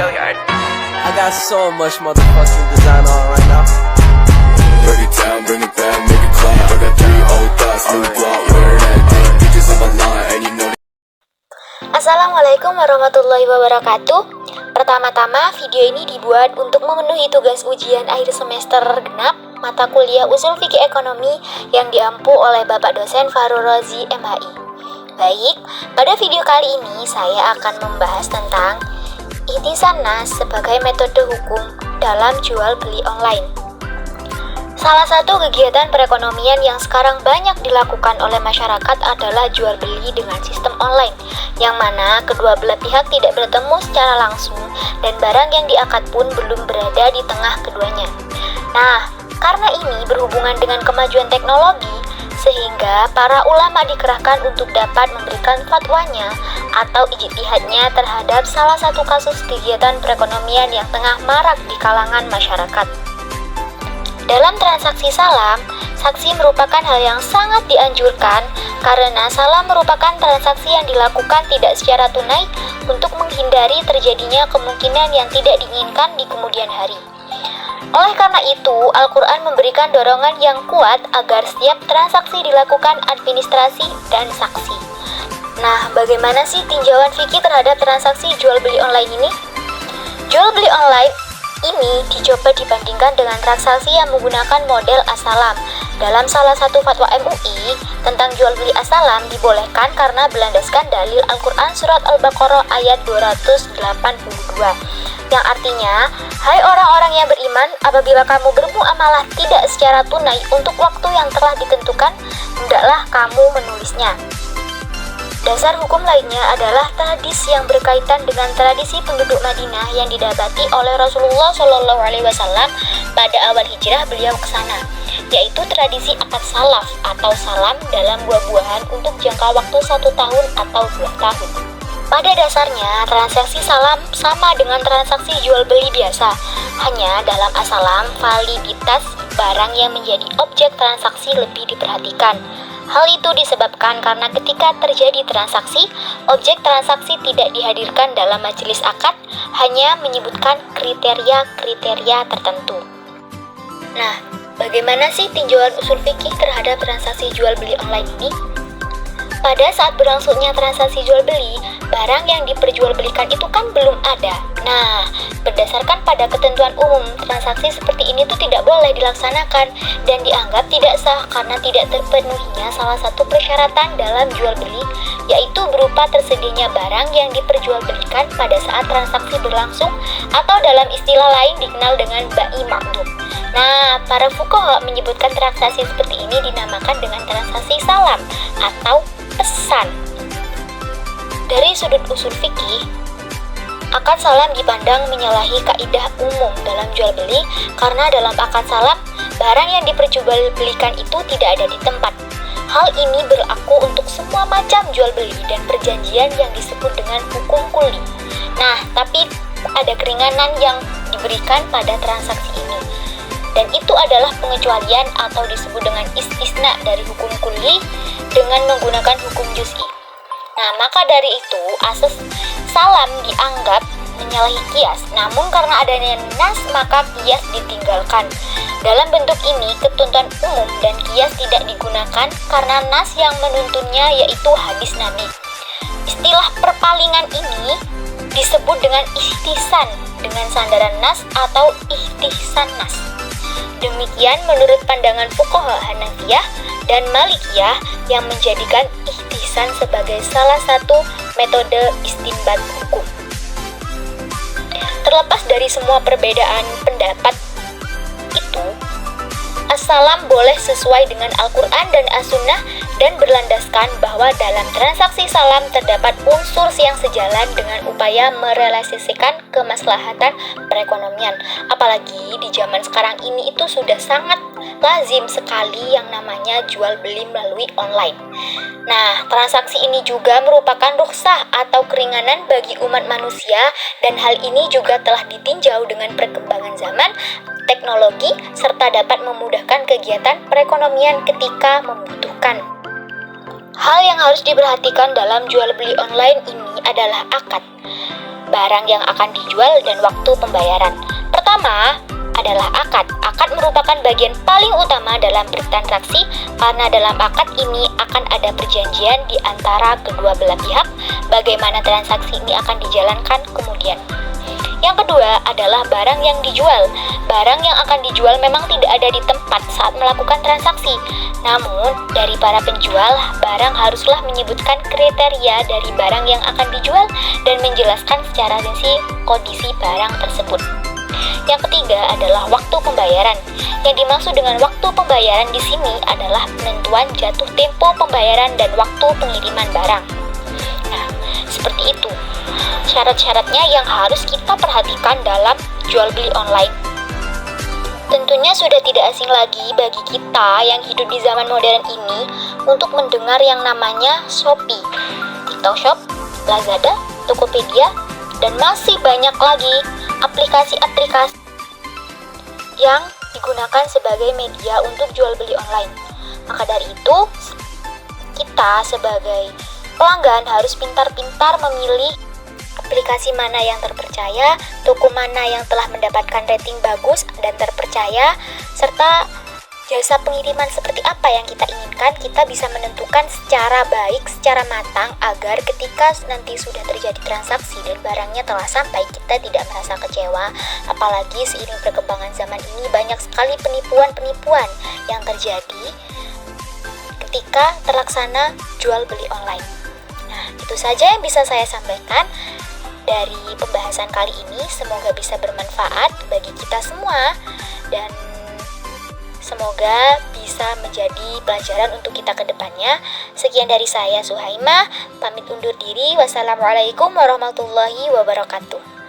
I got so much motherfucking design on right now. Break it down, bring it back, make it clap. I got 3 old thoughts, new guap, wear that thing. Bitches on my line, and you know. Assalamualaikum warahmatullahi wabarakatuh. Pertama-tama, video ini dibuat untuk memenuhi tugas ujian akhir semester genap mata kuliah Ushul Fikih Ekonomi yang diampu oleh Bapak dosen Fahrul Razi MHI. Baik, pada video kali ini saya akan membahas tentang ihtisan nas sebagai metode hukum dalam jual beli online. Salah satu kegiatan perekonomian yang sekarang banyak dilakukan oleh masyarakat adalah jual beli dengan sistem online, yang mana kedua belah pihak tidak bertemu secara langsung dan barang yang diakad pun belum berada di tengah keduanya. Nah, karena ini berhubungan dengan kemajuan teknologi, sehingga para ulama dikerahkan untuk dapat memberikan fatwanya atau ijtihadnya terhadap salah satu kasus kegiatan perekonomian yang tengah marak di kalangan masyarakat. Dalam transaksi salam, saksi merupakan hal yang sangat dianjurkan karena salam merupakan transaksi yang dilakukan tidak secara tunai untuk menghindari terjadinya kemungkinan yang tidak diinginkan di kemudian hari. Oleh karena itu, Al-Quran memberikan dorongan yang kuat agar setiap transaksi dilakukan administrasi dan saksi. Nah, bagaimana sih tinjauan fikih terhadap transaksi jual beli online ini? Jual beli online ini dicoba dibandingkan dengan transaksi yang menggunakan model as-salam. Dalam salah satu fatwa MUI tentang jual beli as-salam dibolehkan karena berlandaskan dalil Al-Quran surat Al-Baqarah ayat 282, yang artinya, hai orang-orang yang beriman, apabila kamu bermuamalah tidak secara tunai untuk waktu yang telah ditentukan, hendaklah kamu menulisnya. Dasar hukum lainnya adalah hadis yang berkaitan dengan tradisi penduduk Madinah yang didapati oleh Rasulullah SAW pada awal hijrah beliau ke sana, yaitu tradisi akad salaf atau salam dalam buah-buahan untuk jangka waktu 1 tahun atau 2 tahun. Pada dasarnya, transaksi salam sama dengan transaksi jual beli biasa, hanya dalam as-salam validitas barang yang menjadi objek transaksi lebih diperhatikan. Hal itu disebabkan karena ketika terjadi transaksi, objek transaksi tidak dihadirkan dalam majelis akad, hanya menyebutkan kriteria-kriteria tertentu. Nah, bagaimana sih tinjauan usul fikih terhadap transaksi jual beli online ini? Pada saat berlangsungnya transaksi jual beli, barang yang diperjualbelikan itu kan belum ada. Nah, berdasarkan pada ketentuan umum, transaksi seperti ini tuh tidak boleh dilaksanakan dan dianggap tidak sah karena tidak terpenuhinya salah satu persyaratan dalam jual beli, yaitu berupa tersedianya barang yang diperjualbelikan pada saat transaksi berlangsung atau dalam istilah lain dikenal dengan bai maqdud. Nah, para fuqaha menyebutkan transaksi seperti ini dinamakan dengan transaksi salam atau pesan. Dari sudut usul fikih, akad salam dipandang menyalahi kaidah umum dalam jual beli karena dalam akad salam, barang yang diperjualbelikan itu tidak ada di tempat. Hal ini berlaku untuk semua macam jual beli dan perjanjian yang disebut dengan hukum kulli. Nah, tapi ada keringanan yang diberikan pada transaksi ini. Dan itu adalah pengecualian atau disebut dengan istisna dari hukum kulli dengan menggunakan hukum juz'i. Nah, maka dari itu asas salam dianggap menyalahi qiyas. Namun karena adanya nas, maka qiyas ditinggalkan. Dalam bentuk ini, ketentuan umum dan qiyas tidak digunakan karena nas yang menuntunnya yaitu hadis Nabi. Istilah perpalingan ini disebut dengan ihtisan dengan sandaran nas atau ihtisan nas. Demikian menurut pandangan fuqaha Hanafiyah dan Malikiyah yang menjadikan ihtisan sebagai salah satu metode istinbat hukum. Terlepas dari semua perbedaan pendapat itu, as-salam boleh sesuai dengan Al-Quran dan As-Sunnah dan berlandaskan bahwa dalam transaksi salam terdapat unsur yang sejalan dengan upaya merealisasikan kemaslahatan perekonomian. Apalagi di zaman sekarang ini itu sudah sangat lazim sekali yang namanya jual beli melalui online. Nah, transaksi ini juga merupakan rukhsah atau keringanan bagi umat manusia dan hal ini juga telah ditinjau dengan perkembangan zaman, teknologi, serta dapat memudahkan kegiatan perekonomian ketika membutuhkan. Hal yang harus diperhatikan dalam jual beli online ini adalah akad. barang yang akan dijual dan waktu pembayaran. Pertama adalah akad. Akad merupakan bagian paling utama dalam bertransaksi karena dalam akad ini akan ada perjanjian di antara kedua belah pihak bagaimana transaksi ini akan dijalankan kemudian. Yang kedua adalah barang yang dijual. Barang yang akan dijual memang tidak ada di tempat saat melakukan transaksi. Namun, dari para penjual, barang haruslah menyebutkan kriteria dari barang yang akan dijual dan menjelaskan secara rinci kondisi barang tersebut. Yang ketiga adalah waktu pembayaran. Yang dimaksud dengan waktu pembayaran di sini adalah penentuan jatuh tempo pembayaran dan waktu pengiriman barang. Nah, seperti itu syarat-syaratnya yang harus kita perhatikan dalam jual beli online. Tentunya sudah tidak asing lagi bagi kita yang hidup di zaman modern ini untuk mendengar yang namanya Shopee, TikTok Shop, Lazada, Tokopedia, dan masih banyak lagi aplikasi-aplikasi yang digunakan sebagai media untuk jual beli online. Maka dari itu, kita sebagai pelanggan harus pintar-pintar memilih aplikasi mana yang terpercaya, toko mana yang telah mendapatkan rating bagus dan terpercaya, serta jasa pengiriman seperti apa yang kita inginkan. Kita bisa menentukan secara baik, secara matang agar ketika nanti sudah terjadi transaksi dan barangnya telah sampai, kita tidak merasa kecewa. Apalagi seiring perkembangan zaman ini banyak sekali penipuan-penipuan yang terjadi ketika terlaksana jual beli online. Nah, itu saja yang bisa saya sampaikan dari pembahasan kali ini. Semoga bisa bermanfaat bagi kita semua dan semoga bisa menjadi pelajaran untuk kita ke depannya. Sekian dari saya, Suhaimah, pamit undur diri. Wassalamualaikum warahmatullahi wabarakatuh.